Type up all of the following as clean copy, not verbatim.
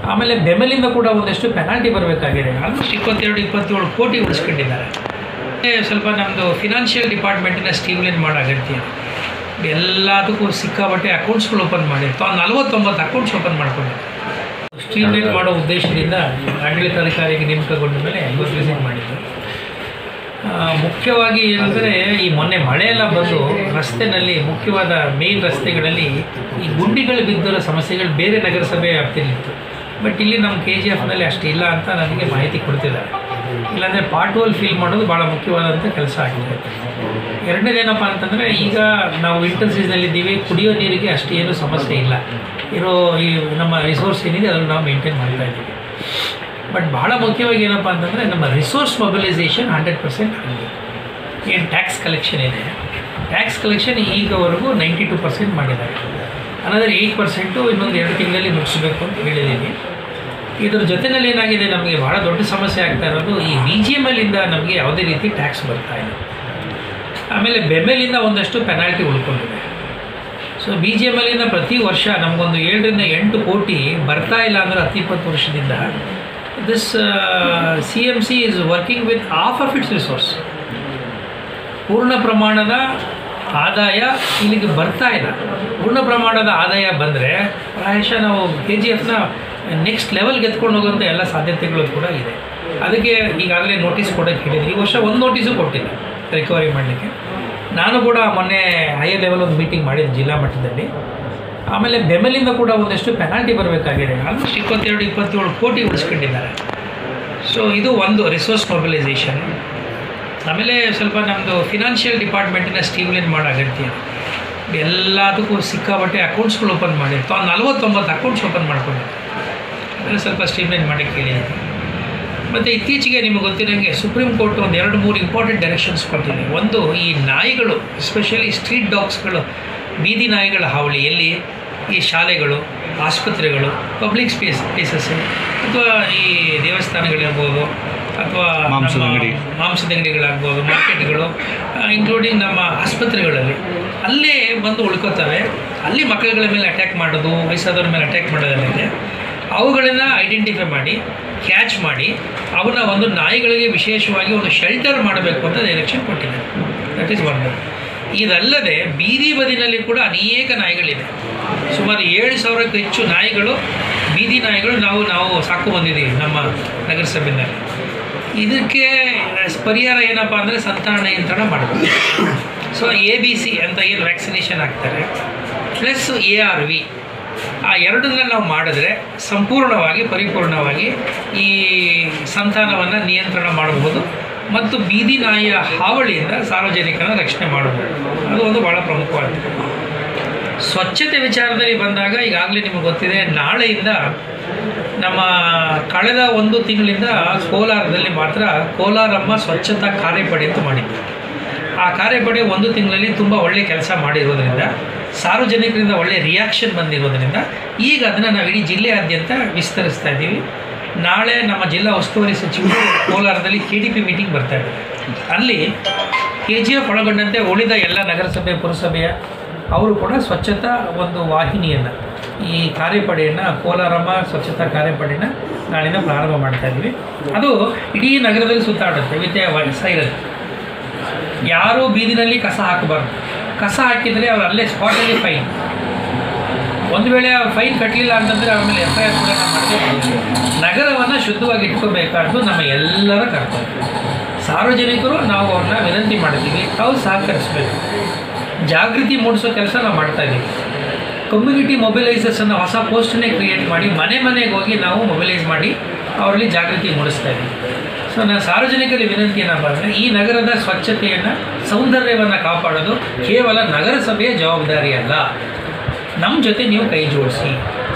ಆಮೇಲೆ ಬೆಮೆಲಿಂದ ಕೂಡ ಒಂದಷ್ಟು ಪೆನಾಲ್ಟಿ ಬರಬೇಕಾಗಿದೆ. ಆಲ್ಮೋಸ್ಟ್ 22-27 ಕೋಟಿ ಉಳಿಸ್ಕೊಂಡಿದ್ದಾರೆ. ಸ್ವಲ್ಪ ನಮ್ಮದು ಫಿನಾನ್ಷಿಯಲ್ ಡಿಪಾರ್ಟ್ಮೆಂಟಿನ ಸ್ಟ್ರೀಮ್ಲೈನ್ ಮಾಡೋ ಅಗತ್ಯ. ಎಲ್ಲದಕ್ಕೂ ಸಿಕ್ಕಾಬಟ್ಟೆ ಅಕೌಂಟ್ಸ್ಗಳು ಓಪನ್ ಮಾಡಿ 49 ಅಕೌಂಟ್ಸ್ ಓಪನ್ ಮಾಡ್ಕೊಂಡಿದ್ದಾರೆ. ಸ್ಟ್ರೀಮ್ಲೈನ್ ಮಾಡೋ ಉದ್ದೇಶದಿಂದ ಆಡಳಿತಾಧಿಕಾರಿಗೆ ನೇಮಕಗೊಂಡ ಮೇಲೆ ವಿಸಿಟ್ ಮಾಡಿದ್ದು. ಮುಖ್ಯವಾಗಿ ಏನಂದರೆ ಈ ಮೊನ್ನೆ ಮಳೆಯೆಲ್ಲ ಬಂದು ರಸ್ತೆಯಲ್ಲಿ ಮುಖ್ಯವಾದ ಮೇನ್ ರಸ್ತೆಗಳಲ್ಲಿ ಈ ಗುಂಡಿಗಳು ಬಿದ್ದಿರೋ ಸಮಸ್ಯೆಗಳು ಬೇರೆ ನಗರಸಭೆ ವ್ಯಾಪ್ತಿಯಲ್ಲಿತ್ತು. ಬಟ್ ಇಲ್ಲಿ ನಮ್ಮ KGFನಲ್ಲಿ ಅಷ್ಟಿಲ್ಲ ಅಂತ ನನಗೆ ಮಾಹಿತಿ ಕೊಡ್ತಿದ್ದಾರೆ. ಇಲ್ಲಾಂದರೆ ಪಾರ್ಟ್ ಹೋಲ್ ಫಿಲ್ ಮಾಡೋದು ಭಾಳ ಮುಖ್ಯವಾದಂಥ ಕೆಲಸ ಆಗಿದೆ. ಎರಡನೇದೇನಪ್ಪ ಅಂತಂದರೆ ಈಗ ನಾವು ವಿಂಟರ್ ಸೀಸನಲ್ಲಿದ್ದೀವಿ, ಕುಡಿಯೋ ನೀರಿಗೆ ಅಷ್ಟೇನು ಸಮಸ್ಯೆ ಇಲ್ಲ. ಇರೋ ಈ ನಮ್ಮ ರಿಸೋರ್ಸ್ ಏನಿದೆ ಅದನ್ನು ನಾವು ಮೇಂಟೈನ್ ಮಾಡ್ತಾ ಇದ್ದೀವಿ. ಬಟ್ ಭಾಳ ಮುಖ್ಯವಾಗಿ ಏನಪ್ಪ ಅಂತಂದರೆ ನಮ್ಮ ರಿಸೋರ್ಸ್ ಮೊಬಿಲೈಸೇಷನ್ 100% ಆಗಿದೆ. ಏನು ಟ್ಯಾಕ್ಸ್ ಕಲೆಕ್ಷನ್ ಇದೆ, ಟ್ಯಾಕ್ಸ್ ಕಲೆಕ್ಷನ್ ಈಗವರೆಗೂ 92% ಮಾಡಿದ್ದಾರೆ. ಅನ್ನೋದ್ರೆ 8% ಇನ್ನೊಂದು 2 ತಿಂಗಳಲ್ಲಿ ಮುಗಿಸ್ಬೇಕು ಅಂತ ಹೇಳಿದ್ದೀನಿ. ಇದ್ರ ಜೊತೆಯಲ್ಲಿ ಏನಾಗಿದೆ, ನಮಗೆ ಭಾಳ ದೊಡ್ಡ ಸಮಸ್ಯೆ ಆಗ್ತಾ ಇರೋದು ಈ BGMLಯಿಂದ ನಮಗೆ ಯಾವುದೇ ರೀತಿ ಟ್ಯಾಕ್ಸ್ ಬರ್ತಾ ಇಲ್ಲ. ಆಮೇಲೆ ಬೆಮೆಲಿಂದ ಒಂದಷ್ಟು ಪೆನಾಲ್ಟಿ ಉಳ್ಕೊಂಡಿದೆ. ಸೊ BGMLಯಿಂದ ಪ್ರತಿ ವರ್ಷ ನಮಗೊಂದು 7-8 ಕೋಟಿ ಬರ್ತಾ ಇಲ್ಲ ಅಂದರೆ 10-20 ವರ್ಷದಿಂದ this CMC is working with half of it's resource. ಪೂರ್ಣ ಪ್ರಮಾಣದ ಆದಾಯ ಇಲ್ಲಿಗೆ ಬರ್ತಾ ಇಲ್ಲ. ಪೂರ್ಣ ಪ್ರಮಾಣದ ಆದಾಯ ಬಂದರೆ ಪ್ರಾಯಶಃ ನಾವು KGFನ ನೆಕ್ಸ್ಟ್ ಲೆವೆಲ್ಗೆ ಎತ್ಕೊಂಡು ಹೋಗೋಂಥ ಎಲ್ಲ ಸಾಧ್ಯತೆಗಳು ಕೂಡ ಇದೆ. ಅದಕ್ಕೆ ಈಗಾಗಲೇ ನೋಟಿಸ್ ಕೊಡೋಕ್ಕೆ ಹೇಳಿದ್ವಿ. ಈ ವರ್ಷ ಒಂದು ನೋಟಿಸು ಕೊಟ್ಟಿಲ್ಲ ರಿಕವರಿ ಮಾಡಲಿಕ್ಕೆ. ನಾನು ಕೂಡ ಮೊನ್ನೆ ಹೈಯರ್ ಲೆವೆಲ್ ಒಂದು ಮೀಟಿಂಗ್ ಮಾಡಿದ್ದೆ ಜಿಲ್ಲಾ ಮಟ್ಟದಲ್ಲಿ. ಆಮೇಲೆ ಬೆಮೆಲಿಂದ ಕೂಡ ಒಂದಷ್ಟು ಪೆನಾಲ್ಟಿ ಬರಬೇಕಾಗಿದೆ. ಆಲ್ಮೋಸ್ಟ್ 22-27 ಕೋಟಿ ಉಳಿಸ್ಕೊಂಡಿದ್ದಾರೆ. ಸೊ ಇದು ಒಂದು ರಿಸೋರ್ಸ್ ಮೊಬಿಲೈಸೇಷನ್. ಆಮೇಲೆ ಸ್ವಲ್ಪ ನಮ್ಮದು ಫಿನಾನ್ಷಿಯಲ್ ಡಿಪಾರ್ಟ್ಮೆಂಟಿನ ಸ್ಟ್ರೀಮ್ಲೈನ್ ಮಾಡೋ ಅಗತ್ಯ. ಎಲ್ಲದಕ್ಕೂ ಸಿಕ್ಕಾಬಟ್ಟೆ ಅಕೌಂಟ್ಸ್ಗಳು ಓಪನ್ ಮಾಡಿ 49 ಅಕೌಂಟ್ಸ್ ಓಪನ್ ಮಾಡ್ಕೊಂಡಿದ್ದಾರೆ. ಅದನ್ನು ಸ್ವಲ್ಪ ಸ್ಟ್ರೀಮ್ಲೈನ್ ಮಾಡೋಕ್ಕೆ ಹೇಳಿದ್ದೀನಿ. ಮತ್ತು ಇತ್ತೀಚೆಗೆ ನಿಮಗೆ ಗೊತ್ತಿರೋಂಗೆ ಸುಪ್ರೀಂ ಕೋರ್ಟ್ ಒಂದು 2-3 ಇಂಪಾರ್ಟೆಂಟ್ ಡೈರೆಕ್ಷನ್ಸ್ ಕೊಟ್ಟಿದೆ. ಒಂದು, ಈ ನಾಯಿಗಳು ಎಸ್ಪೆಷಲಿ ಸ್ಟ್ರೀಟ್ ಡಾಗ್ಸ್ಗಳು, ಬೀದಿ ನಾಯಿಗಳ ಹಾವಳಿ ಎಲ್ಲಿ ಈ ಶಾಲೆಗಳು, ಆಸ್ಪತ್ರೆಗಳು, ಪಬ್ಲಿಕ್ ಪ್ಲೇಸಸ್ಸು ಅಥವಾ ಈ ದೇವಸ್ಥಾನಗಳಿರ್ಬೋದು ಅಥವಾ ಮಾಂಸದ ಅಂಗಡಿಗಳಾಗ್ಬೋದು, ಮಾರ್ಕೆಟ್ಗಳು, ಇನ್ಕ್ಲೂಡಿಂಗ್ ನಮ್ಮ ಆಸ್ಪತ್ರೆಗಳಲ್ಲಿ ಅಲ್ಲೇ ಬಂದು ಉಳ್ಕೋತವೆ. ಅಲ್ಲಿ ಮಕ್ಕಳುಗಳ ಮೇಲೆ ಅಟ್ಯಾಕ್ ಮಾಡೋದು, ವಯಸ್ಸಾದವ್ರ ಮೇಲೆ ಅಟ್ಯಾಕ್ ಮಾಡೋದಲ್ಲದೆ ಅವುಗಳನ್ನು ಐಡೆಂಟಿಫೈ ಮಾಡಿ ಕ್ಯಾಚ್ ಮಾಡಿ ಅವನ್ನ ಒಂದು ನಾಯಿಗಳಿಗೆ ವಿಶೇಷವಾಗಿ ಒಂದು ಶೆಲ್ಟರ್ ಮಾಡಬೇಕು ಅಂತ ಡೈರೆಕ್ಷನ್ ಕೊಟ್ಟಿದ್ದಾರೆ. That is one. ಇದಲ್ಲದೆ ಬೀದಿ ಬದಿನಲ್ಲಿ ಕೂಡ ಅನೇಕ ನಾಯಿಗಳಿದೆ. ಸುಮಾರು 7,000ಕ್ಕೂ ಹೆಚ್ಚು ನಾಯಿಗಳು, ಬೀದಿ ನಾಯಿಗಳು ನಾವು ಸಾಕು ಬಂದಿದ್ದೀವಿ ನಮ್ಮ ನಗರಸಭೆಯಲ್ಲಿ. ಇದಕ್ಕೆ ಪರಿಹಾರ ಏನಪ್ಪ ಅಂದರೆ ಸಂತಾನ ನಿಯಂತ್ರಣ ಮಾಡಬೇಕು. ಸೊ ABC ಅಂತ ಏನು ವ್ಯಾಕ್ಸಿನೇಷನ್ ಹಾಕ್ತಾರೆ ಪ್ಲಸ್ ARV, ಆ ಎರಡನ್ನ ನಾವು ಮಾಡಿದ್ರೆ ಸಂಪೂರ್ಣವಾಗಿ ಪರಿಪೂರ್ಣವಾಗಿ ಈ ಸಂತಾನವನ್ನು ನಿಯಂತ್ರಣ ಮಾಡಬಹುದು ಮತ್ತು ಬೀದಿ ನಾಯಿಯ ಹಾವಳಿಯಿಂದ ಸಾರ್ವಜನಿಕರ ರಕ್ಷಣೆ ಮಾಡಬಹುದು. ಅದು ಒಂದು ಭಾಳ ಪ್ರಮುಖವಾಗಿದೆ. ಸ್ವಚ್ಛತೆ ವಿಚಾರದಲ್ಲಿ ಬಂದಾಗ ಈಗಾಗಲೇ ನಿಮಗೆ ಗೊತ್ತಿದೆ, ನಾಳೆಯಿಂದ ನಮ್ಮ ಕಳೆದ 1 ತಿಂಗಳಿಂದ ಕೋಲಾರದಲ್ಲಿ ಮಾತ್ರ ಕೋಲಾರಮ್ಮ ಸ್ವಚ್ಛತಾ ಕಾರ್ಯಪಡೆ ಅಂತ ಮಾಡಿದ್ವಿ. ಆ ಕಾರ್ಯಪಡೆ 1 ತಿಂಗಳಲ್ಲಿ ತುಂಬ ಒಳ್ಳೆಯ ಕೆಲಸ ಮಾಡಿರೋದ್ರಿಂದ, ಸಾರ್ವಜನಿಕರಿಂದ ಒಳ್ಳೆಯ ರಿಯಾಕ್ಷನ್ ಬಂದಿರೋದ್ರಿಂದ ಈಗ ಅದನ್ನು ನಾವು ಇಡೀ ಜಿಲ್ಲೆಯಾದ್ಯಂತ ವಿಸ್ತರಿಸ್ತಾ ಇದ್ದೀವಿ. ನಾಳೆ ನಮ್ಮ ಜಿಲ್ಲಾ ಉಸ್ತುವಾರಿ ಸಚಿವರು ಕೋಲಾರದಲ್ಲಿ KDP ಮೀಟಿಂಗ್ ಬರ್ತಾ ಇದ್ದಾರೆ. ಅಲ್ಲಿ KGF ಒಳಗೊಂಡಂತೆ ಉಳಿದ ಎಲ್ಲ ನಗರಸಭೆ ಪುರಸಭೆಯ ಅವರು ಕೂಡ ಸ್ವಚ್ಛತಾ ಒಂದು ವಾಹಿನಿಯನ್ನು, ಈ ಕಾರ್ಯಪಡೆಯನ್ನು, ಕೋಲಾರಮ್ಮ ಸ್ವಚ್ಛತಾ ಕಾರ್ಯಪಡೆಯನ್ನು ನಾಳಿನ ಪ್ರಾರಂಭ ಮಾಡ್ತಾ ಇದ್ವಿ. ಅದು ಇಡೀ ನಗರದಲ್ಲಿ ಸುತ್ತಾಡುತ್ತೆ ವಿತ್ ಸೈರನ್. ಯಾರೂ ಬೀದಿನಲ್ಲಿ ಕಸ ಹಾಕಬಾರ್ದು. ಕಸ ಹಾಕಿದರೆ ಅವ್ರು ಅಲ್ಲೇ ಸ್ಪಾಟಲ್ಲಿ ಫೈನ್. ಒಂದು ವೇಳೆ ಅವ್ರು ಫೈನ್ ಕಟ್ಟಲಿಲ್ಲ ಅಂತಂದರೆ ಆಮೇಲೆ FIR ಕೂಡ ಮಾಡಬೇಕು. ನಗರವನ್ನು ಶುದ್ಧವಾಗಿ ಇಟ್ಕೋಬೇಕಾದ್ದು ನಮ್ಮ ಎಲ್ಲರ ಕರ್ತವ್ಯ. ಸಾರ್ವಜನಿಕರು ನಾವು ಅವ್ರನ್ನ ವಿನಂತಿ ಮಾಡ್ತೀವಿ, ತಾವು ಸಹಕರಿಸಬೇಕು. ಜಾಗೃತಿ ಮೂಡಿಸೋ ಕೆಲಸ ನಾವು ಮಾಡ್ತಾಯಿದ್ದೀವಿ. ಕಮ್ಯುನಿಟಿ ಮೊಬಿಲೈಸರ್ಸ್ ಅನ್ನೋ ಹೊಸ ಪೋಸ್ಟನ್ನೇ ಕ್ರಿಯೇಟ್ ಮಾಡಿ ಮನೆ ಮನೆಗೆ ಹೋಗಿ ನಾವು ಮೊಬಿಲೈಸ್ ಮಾಡಿ ಅವರಲ್ಲಿ ಜಾಗೃತಿ ಮೂಡಿಸ್ತಾ ಇದ್ದೀವಿ. ಸೊ ನಾನು ಸಾರ್ವಜನಿಕರಿಗೆ ವಿನಂತಿ ಏನಪ್ಪ ಅಂದರೆ, ಈ ನಗರದ ಸ್ವಚ್ಛತೆಯನ್ನು, ಸೌಂದರ್ಯವನ್ನು ಕಾಪಾಡೋದು ಕೇವಲ ನಗರಸಭೆಯ ಜವಾಬ್ದಾರಿ ಅಲ್ಲ. ನಮ್ಮ ಜೊತೆ ನೀವು ಕೈ ಜೋಡಿಸಿ,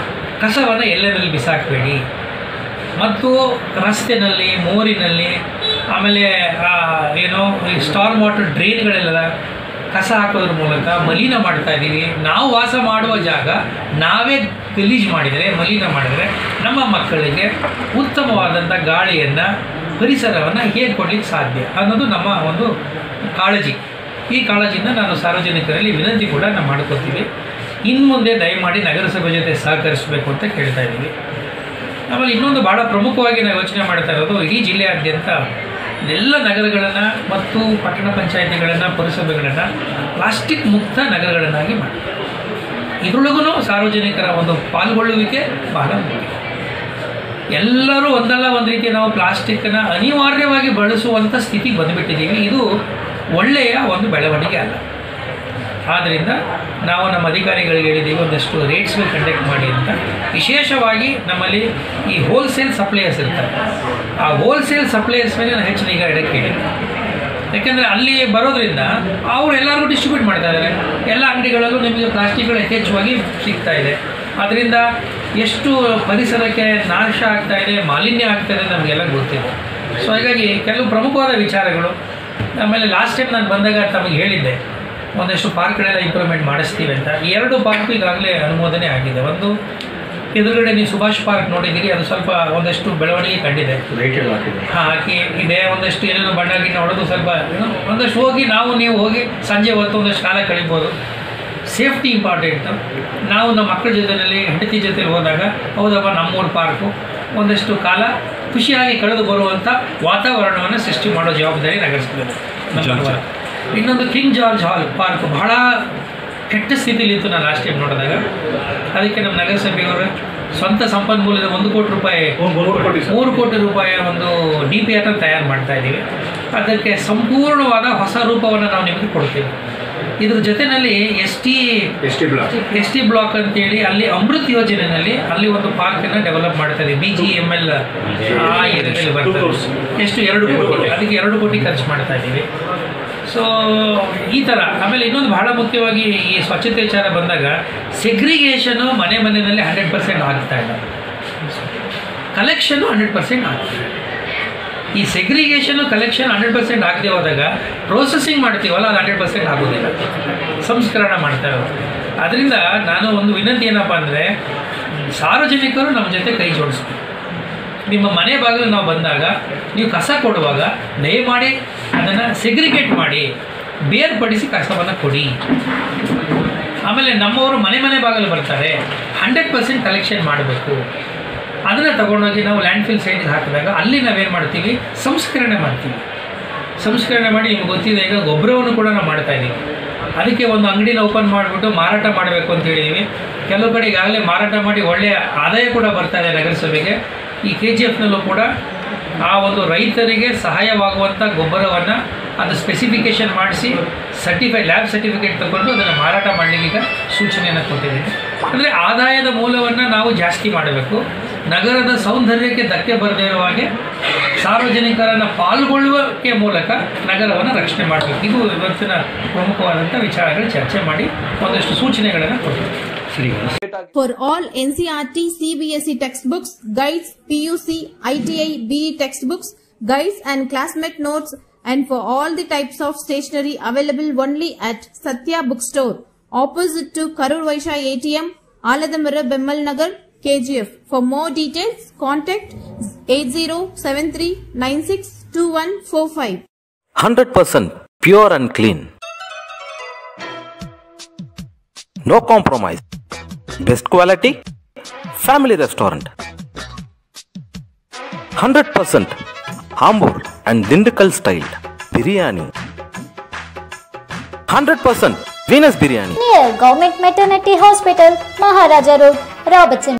ಕಸವನ್ನು ಎಲ್ಲೆಲ್ಲಿ ಬಿಸಾಕಬೇಡಿ. ಮತ್ತು ರಸ್ತೆಯಲ್ಲಿ, ಮೋರಿನಲ್ಲಿ, ಆಮೇಲೆ ಏನೋ ಈ ಸ್ಟಾರ್ಮ್ ವಾಟರ್ ಡ್ರೈನ್ಗಳೆಲ್ಲ ಕಸ ಹಾಕೋದ್ರ ಮೂಲಕ ಮಲಿನ ಮಾಡ್ತಾ ಇದ್ದೀವಿ. ನಾವು ವಾಸ ಮಾಡುವ ಜಾಗ ನಾವೇ ಗಲೀಜು ಮಾಡಿದರೆ, ಮಲಿನ ಮಾಡಿದರೆ ನಮ್ಮ ಮಕ್ಕಳಿಗೆ ಉತ್ತಮವಾದಂಥ ಗಾಳಿಯನ್ನು, ಪರಿಸರವನ್ನು ಹೇಗೆ ಕೊಡಲಿಕ್ಕೆ ಸಾಧ್ಯ ಅನ್ನೋದು ನಮ್ಮ ಒಂದು ಕಾಳಜಿ. ಈ ಕಾಳಜಿಯಿಂದ ನಾನು ಸಾರ್ವಜನಿಕರಲ್ಲಿ ವಿನಂತಿ ಕೂಡ ನಾವು ಮಾಡ್ಕೋತೀವಿ. ಇನ್ನು ಮುಂದೆ ದಯಮಾಡಿ ನಗರಸಭೆ ಜೊತೆ ಸಹಕರಿಸಬೇಕು ಅಂತ ಕೇಳ್ತಾ ಇದ್ದೀವಿ. ಆಮೇಲೆ ಇನ್ನೊಂದು ಭಾಳ ಪ್ರಮುಖವಾಗಿ ನಾವು ಯೋಚನೆ ಮಾಡ್ತಾ ಇರೋದು ಇಡೀ ಜಿಲ್ಲೆಯಾದ್ಯಂತ ಎಲ್ಲ ನಗರಗಳನ್ನು ಮತ್ತು ಪಟ್ಟಣ ಪಂಚಾಯಿತಿಗಳನ್ನು ಪುರಸಭೆಗಳನ್ನು ಪ್ಲಾಸ್ಟಿಕ್ ಮುಕ್ತ ನಗರಗಳನ್ನಾಗಿ ಮಾಡಿ ಇದರೊಳಗೂ ಸಾರ್ವಜನಿಕರ ಒಂದು ಪಾಲ್ಗೊಳ್ಳುವಿಕೆ ಬಹಳ ಮುಖ್ಯ. ಎಲ್ಲರೂ ಒಂದಲ್ಲ ಒಂದು ರೀತಿ ನಾವು ಪ್ಲಾಸ್ಟಿಕ್ಕನ್ನು ಅನಿವಾರ್ಯವಾಗಿ ಬಳಸುವಂಥ ಸ್ಥಿತಿಗೆ ಬಂದುಬಿಟ್ಟಿದ್ದೀವಿ. ಇದು ಒಳ್ಳೆಯ ಒಂದು ಬೆಳವಣಿಗೆ ಅಲ್ಲ. ಆದ್ದರಿಂದ ನಾವು ನಮ್ಮ ಅಧಿಕಾರಿಗಳಿಗೆ ಹೇಳಿದ್ದೀವಿ ಒಂದಷ್ಟು ರೇಟ್ಸ್ಗಳು ಕಂಡಕ್ಟ್ ಮಾಡಿ ಅಂತ. ವಿಶೇಷವಾಗಿ ನಮ್ಮಲ್ಲಿ ಈ ಹೋಲ್ಸೇಲ್ ಸಪ್ಲೈಯರ್ಸ್ ಇರ್ತಾರೆ, ಆ ಹೋಲ್ಸೇಲ್ ಸಪ್ಲೈಯರ್ಸ್ ಮೇಲೆ ನಾನು ಹೆಚ್ಚಿನ ನಿಗಾ ಇಡಕ್ಕೆ ಹೇಳಿದ್ದೆ. ಯಾಕೆಂದರೆ ಅಲ್ಲಿ ಬರೋದ್ರಿಂದ ಅವರು ಎಲ್ಲರಿಗೂ ಡಿಸ್ಟ್ರಿಬ್ಯೂಟ್ ಮಾಡ್ತಾ ಇದ್ದಾರೆ. ಎಲ್ಲ ಅಂಗಡಿಗಳಲ್ಲೂ ನಿಮಗೆ ಪ್ಲಾಸ್ಟಿಕ್ಗಳು ಯಥೇಚ್ಛವಾಗಿ ಸಿಗ್ತಾ ಇದೆ. ಅದರಿಂದ ಎಷ್ಟು ಪರಿಸರಕ್ಕೆ ನಾಶ ಆಗ್ತಾ ಇದೆ, ಮಾಲಿನ್ಯ ಆಗ್ತಾ ಇದೆ ನಮಗೆಲ್ಲ ಗೊತ್ತಿದೆ. ಸೊ ಹಾಗಾಗಿ ಕೆಲವು ಪ್ರಮುಖವಾದ ವಿಚಾರಗಳು. ಆಮೇಲೆ ಲಾಸ್ಟ್ ಟೈಮ್ ನಾನು ಬಂದಾಗ ತಮಗೆ ಹೇಳಿದ್ದೆ ಒಂದಷ್ಟು ಪಾರ್ಕ್ಗಳೆಲ್ಲ ಇಂಪ್ರೂವ್ಮೆಂಟ್ ಮಾಡಿಸ್ತೀವಿ ಅಂತ. 2 ಪಾರ್ಕ್ ಈಗಾಗಲೇ ಅನುಮೋದನೆ ಆಗಿದೆ. ಒಂದು ಎದುರುಗಡೆ ನೀವು ಸುಭಾಷ್ ಪಾರ್ಕ್ ನೋಡಿದ್ದೀರಿ, ಅದು ಸ್ವಲ್ಪ ಒಂದಷ್ಟು ಬೆಳವಣಿಗೆ ಕಂಡಿದೆ, ಹಾಕಿ ಇದೆ. ಒಂದಷ್ಟು ಏನೇನೋ ಬಣ್ಣ ಗಿಣ್ಣ ಹೊಡೆದು ಸ್ವಲ್ಪ ಒಂದಷ್ಟು ಹೋಗಿ ನೀವು ಹೋಗಿ ಸಂಜೆ ಹೊತ್ತು ಒಂದಷ್ಟು ಕಾಲ ಕಳಿಬೋದು. Safety important. ನಾವು ನಮ್ಮ ಮಕ್ಕಳ ಜೊತೆಯಲ್ಲಿ ಹೆಂಡತಿ ಜೊತೆಲಿ ಹೋದಾಗ ಹೌದಪ್ಪ ನಮ್ಮೂರು ಪಾರ್ಕು ಒಂದಷ್ಟು ಕಾಲ ಖುಷಿಯಾಗಿ ಕಳೆದು ಬರುವಂಥ ವಾತಾವರಣವನ್ನು ಸೃಷ್ಟಿ ಮಾಡೋ ಜವಾಬ್ದಾರಿ ನಗರಸಭೆ. ಇನ್ನೊಂದು ಕಿಂಗ್ ಜಾರ್ಜ್ ಹಾಲ್ ಪಾರ್ಕ್ ಬಹಳ ಕೆಟ್ಟ ಸ್ಥಿತಿಲಿತ್ತು ನಾನು ಲಾಸ್ಟ್ ಟೈಮ್ ನೋಡಿದಾಗ. ಅದಕ್ಕೆ ನಮ್ಮ ನಗರಸಭೆಯವರು ಸ್ವಂತ ಸಂಪನ್ಮೂಲದ 1 ಕೋಟಿ ರೂಪಾಯಿ 3 ಕೋಟಿ ರೂಪಾಯಿಯ ಒಂದು DPR ತಯಾರು ಮಾಡ್ತಾ ಇದ್ದೀವಿ. ಅದಕ್ಕೆ ಸಂಪೂರ್ಣವಾದ ಹೊಸ ರೂಪವನ್ನು ನಾವು ನಿಮಗೆ ಕೊಡ್ತೀವಿ. ಇದ್ರ ಜೊತೆಯಲ್ಲಿ ಎಸ್ ಟಿ ಬ್ಲಾಕ್ ಅಂತೇಳಿ ಅಲ್ಲಿ ಅಮೃತ್ ಯೋಜನೆಯಲ್ಲಿ ಅಲ್ಲಿ ಒಂದು ಪಾರ್ಕನ್ನು ಡೆವಲಪ್ ಮಾಡ್ತಾ ಇದ್ದೀವಿ. BGML ಆ ಏರಿಯಾದಲ್ಲಿ ಬರ್ತದೆ. ಎಷ್ಟು 2 ಕೋಟಿ, ಅದಕ್ಕೆ 2 ಕೋಟಿ ಖರ್ಚು ಮಾಡ್ತಾ ಇದ್ದೀವಿ. ಸೊ ಈ ಥರ. ಆಮೇಲೆ ಇನ್ನೊಂದು ಬಹಳ ಮುಖ್ಯವಾಗಿ ಈ ಸ್ವಚ್ಛತೆ ವಿಚಾರ ಬಂದಾಗ ಸೆಗ್ರಿಗೇಷನು ಮನೆಯಲ್ಲಿ 100% ಆಗ್ತಾ ಇಲ್ಲ, ಕಲೆಕ್ಷನ್ನು 100% ಆಗ್ತಿದೆ. ಈ ಸೆಗ್ರಿಗೇಷನು ಕಲೆಕ್ಷನ್ 100% ಆಗದೆ ಹೋದಾಗ ಪ್ರೋಸೆಸಿಂಗ್ ಮಾಡ್ತೀವಲ್ಲ ಅದು 100% ಆಗೋದಿಲ್ಲ, ಸಂಸ್ಕರಣ ಮಾಡ್ತಾ ಇರೋದು. ಅದರಿಂದ ನಾನು ಒಂದು ವಿನಂತಿ ಏನಪ್ಪ ಅಂದರೆ ಸಾರ್ವಜನಿಕರು ನಮ್ಮ ಜೊತೆ ಕೈ ಜೋಡಿಸ್ಬೇಕು. ನಿಮ್ಮ ಮನೆ ಬಾಗಿಲು ನಾವು ಬಂದಾಗ ನೀವು ಕಸ ಕೊಡುವಾಗ ದಯಮಾಡಿ ಅದನ್ನು ಸೆಗ್ರಿಗೇಟ್ ಮಾಡಿ ಬೇರ್ಪಡಿಸಿ ಕಸವನ್ನು ಕೊಡಿ. ಆಮೇಲೆ ನಮ್ಮವರು ಮನೆ ಬಾಗಿಲು ಬರ್ತಾರೆ, 100% ಕಲೆಕ್ಷನ್ ಮಾಡಬೇಕು. ಅದನ್ನು ತಗೊಂಡೋಗಿ ನಾವು ಲ್ಯಾಂಡ್ಫಿಲ್ ಸೈಡ್ಗೆ ಹಾಕಿದಾಗ ಅಲ್ಲಿ ನಾವೇನು ಮಾಡ್ತೀವಿ, ಸಂಸ್ಕರಣೆ ಮಾಡ್ತೀವಿ. ಸಂಸ್ಕರಣೆ ಮಾಡಿ ನಿಮ್ಗೆ ಗೊತ್ತಿದೆ ಈಗ ಗೊಬ್ಬರವನ್ನು ಕೂಡ ನಾವು ಮಾಡ್ತಾಯಿದ್ದೀವಿ. ಅದಕ್ಕೆ ಒಂದು ಅಂಗಡಿನ ಓಪನ್ ಮಾಡಿಬಿಟ್ಟು ಮಾರಾಟ ಮಾಡಬೇಕು ಅಂತ ಹೇಳಿದ್ದೀವಿ. ಕೆಲವು ಕಡೆ ಈಗಾಗಲೇ ಮಾರಾಟ ಮಾಡಿ ಒಳ್ಳೆಯ ಆದಾಯ ಕೂಡ ಬರ್ತಾ ಇದೆ ನಗರಸಭೆಗೆ. ಈ KGFನಲ್ಲೂ ಕೂಡ ಆ ಒಂದು ರೈತರಿಗೆ ಸಹಾಯವಾಗುವಂಥ ಗೊಬ್ಬರವನ್ನು ಅದು ಸ್ಪೆಸಿಫಿಕೇಷನ್ ಮಾಡಿಸಿ ಲ್ಯಾಬ್ ಸರ್ಟಿಫಿಕೇಟ್ ತಗೊಂಡು ಅದನ್ನು ಮಾರಾಟ ಮಾಡಲಿಕ್ಕೆ ಈಗ ಸೂಚನೆಯನ್ನು ಕೊಟ್ಟಿದ್ದೀನಿ. ಅಂದರೆ ಆದಾಯದ ಮೂಲವನ್ನು ನಾವು ಜಾಸ್ತಿ ಮಾಡಬೇಕು. ನಗರದ ಸೌಂದರ್ಯಕ್ಕೆ ಧಕ್ಕೆ ಬರದೇ ಇರುವ ಹಾಗೆ ಸಾರ್ವಜನಿಕರನ್ನು ಪಾಲ್ಗೊಳ್ಳುವಿಕೆ ಮೂಲಕ ನಗರವನ್ನು ರಕ್ಷಣೆ ಮಾಡಬೇಕು. ಇದು ಇವತ್ತಿನ ಪ್ರಮುಖವಾದಂಥ ವಿಚಾರಗಳು ಚರ್ಚೆ ಮಾಡಿ ಒಂದಷ್ಟು ಸೂಚನೆಗಳನ್ನು ಕೊಟ್ಟಿದ್ದೀವಿ. For all NCERT, CBSE textbooks, guides, PUC, ITI, BE textbooks, guides and classmate notes, and for all the types of stationery available only at Satya Bookstore, opposite to Karur Vaishya ATM, Aladamara, Bemmal Nagar, KGF. For more details, contact 8073962145. 100% pure and clean. No compromise. Best quality, family restaurant. 100% Ambur and Dindukal style biryani. 100% Venus biryani. Near Government Maternity Hospital, Maharaja Road, Robertson.